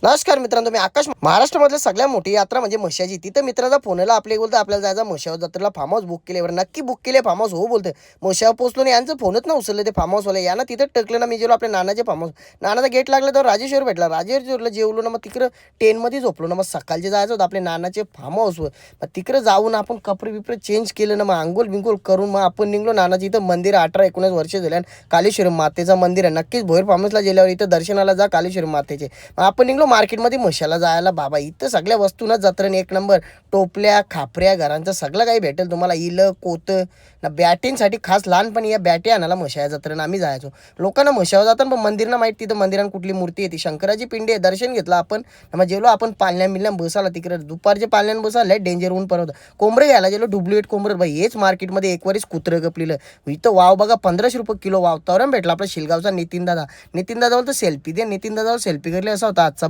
नमस्कार मित्रांनो, मी आकाश. महाराष्ट्रामधल्या सगळ्यात मोठी यात्रा म्हणजे म्हशाची. तिथं मित्राचा फोन आला, आपल्या बोलतं आपल्याला जायचं म्हशावर जत्रेला. फार्म हाऊस बुक केले. नक्की बुक केले फार्म हाऊस? हो बोलतं. म्हशावर पोहोचलो नाही, यांचं फोनच ना उचललं ते फार्म हाऊसवाले. यानं तिथं टकलं ना, मी जेलो आपल्या नानाचे फार्म हाऊस. नानाचा गेट लागला तर राजेश्वर भेटला. राजेश्वरला जेवलो ना, मग तिकडं ट्रेनमध्ये झोपलो ना. मग सकाळचे जायचं होतं आपल्या नानाचे फार्म हाऊसवर. मग तिकडं जाऊन आपण कपडे बिपडे चेंज केलं ना, मग आंघोळ बिंगोळ करून मग आपण निघलो. नानाचं इथं मंदिर 18-19 वर्ष झाले आणि कालेश्वरी मातेचं मंदिर आहे. नक्कीच भोयर फार्म हाऊसला गेल्यावर इथं दर्शनाला जा कालेश्वरी मातेचे. मग आपण निघलो मार्केटमध्ये म्हशाला जायला. बाबा इथं सगळ्या वस्तू ना जत्रेने एक नंबर. टोपल्या खापऱ्या घरांचं सगळं काही भेटेल तुम्हाला. इलं कोतं ना बॅटींसाठी खास लहानपणी या बॅटी आणायला म्हशा जत्रेनं आम्ही जायचो. लोकांना म्हशावर जातात पण मंदिरना माहिती तिथं मंदिरात कुठली मूर्ती येते. शंकराची पिंडी आहे. दर्शन घेतलं आपण. मग जेलो आपण पालण्या मिलण्या बसायला तिकडे दुपारच्या पालण्यान बसायला डेंजर ऊन परत कोंबडे घ्यायला गेलो. डुप्लिकेट कोंबडे भाई हेच मार्केटमध्ये एक वरीच कुत्रं गपलेलं. इथं वाव बघा 1500 रुपये किलो वाव. तवरण भेटला आपला शिलगावचा नितीन दादा. नितीन दादा बोलतो सेल्फी दे. नितीन दादावर सेल्फी करले असा होता आजचा